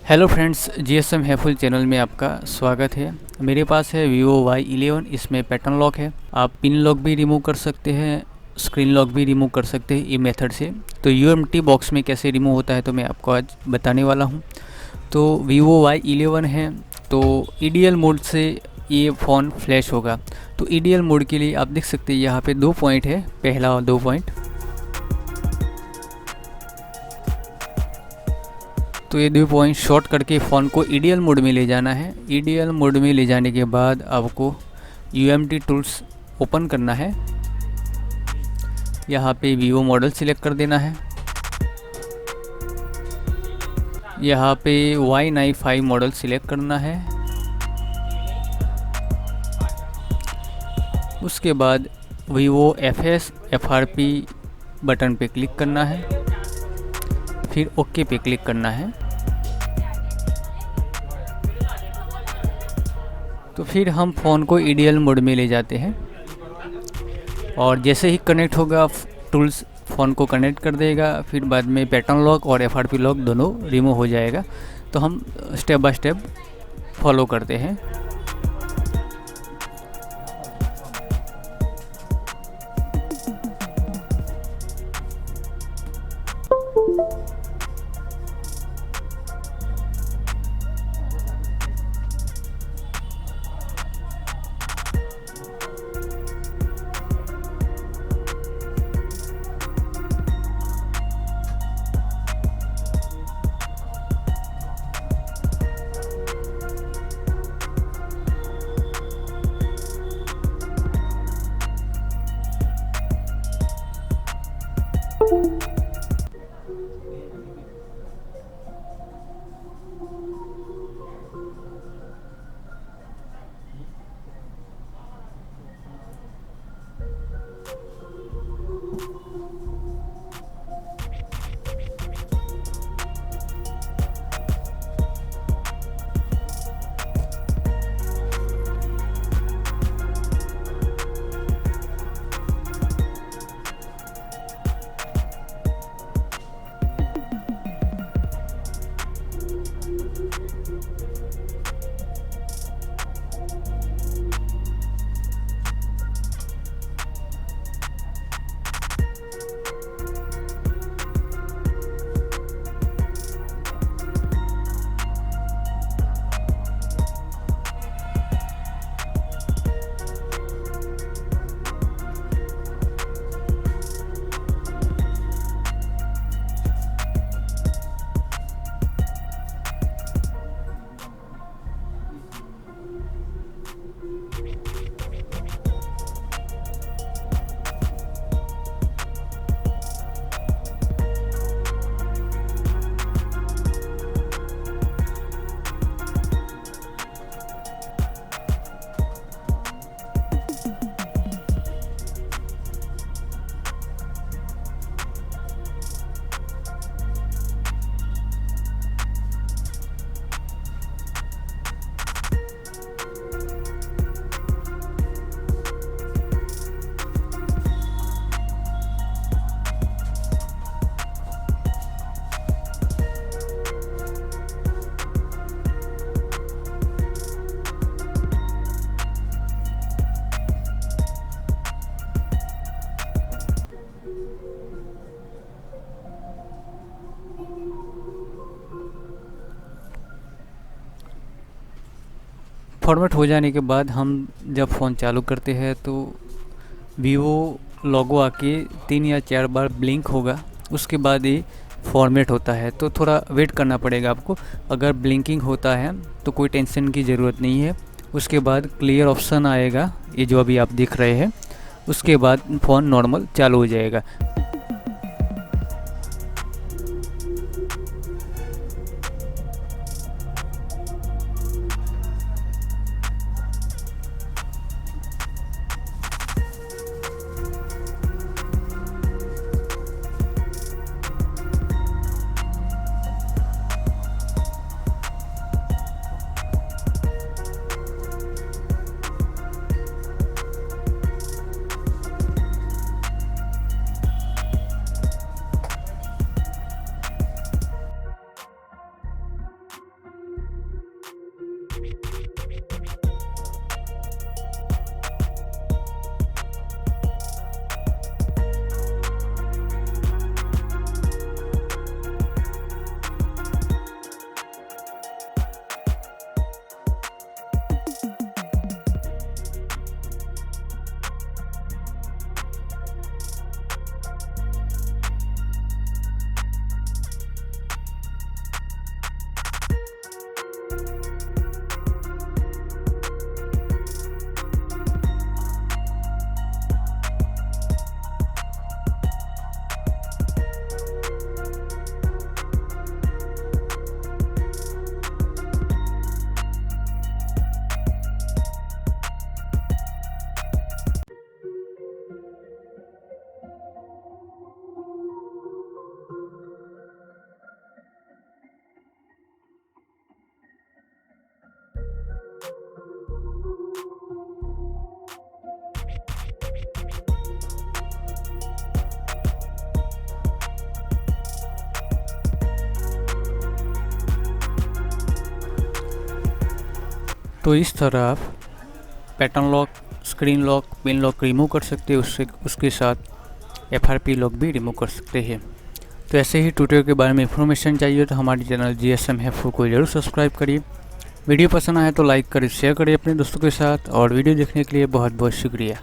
Hello friends, GSM helpful channel में आपका स्वागत है। मेरे पास है Vivo Y11। इसमें पैटर्न लॉक है। आप पिन लॉक भी रिमूव कर सकते हैं, स्क्रीन लॉक भी रिमूव कर सकते हैं ये मेथड से। तो UMT बॉक्स में कैसे रिमूव होता है तो मैं आपको आज बताने वाला हूँ। तो Vivo Y11 है, तो EDL मोड से ये फ़ोन फ्लैश होगा। तो EDL मोड के लिए आप देख सकते हैं यहाँ पे 2 पॉइंट है, पहला और 2 पॉइंट। तो ये 2 पॉइंट शॉर्ट करके फ़ोन को EDL मोड में ले जाना है। EDL मोड में ले जाने के बाद आपको UMT टूल्स ओपन करना है। यहाँ पे वीवो मॉडल सिलेक्ट कर देना है। यहाँ पे Y95 मॉडल सिलेक्ट करना है। उसके बाद Vivo FS FRP बटन पे क्लिक करना है, फिर ओके पे क्लिक करना है। तो फिर हम फ़ोन को EDL मोड में ले जाते हैं और जैसे ही कनेक्ट होगा टूल्स फ़ोन को कनेक्ट कर देगा। फिर बाद में पैटर्न लॉक और FRP लॉक दोनों रिमूव हो जाएगा। तो हम स्टेप बाय स्टेप फॉलो करते हैं। फॉर्मेट हो जाने के बाद हम जब फ़ोन चालू करते हैं तो वीवो लोगो आके 3 या 4 बार ब्लिंक होगा। उसके बाद ये फॉर्मेट होता है, तो थोड़ा वेट करना पड़ेगा आपको। अगर ब्लिंकिंग होता है तो कोई टेंशन की ज़रूरत नहीं है। उसके बाद क्लियर ऑप्शन आएगा, ये जो अभी आप देख रहे हैं। उसके बाद फ़ोन नॉर्मल चालू हो जाएगा। तो इस तरह आप pattern lock, screen lock, pin lock remove कर सकते हैं। उसके साथ FRP लॉक भी रिमूव कर सकते हैं। तो ऐसे ही ट्यूटोरियल के बारे में इंफॉर्मेशन चाहिए तो हमारे चैनल GSM हेल्पफुल को जरूर सब्सक्राइब करिए। वीडियो पसंद आए तो लाइक करें, शेयर करें अपने दोस्तों के साथ, और वीडियो देखने के लिए बहुत बहुत शुक्रिया।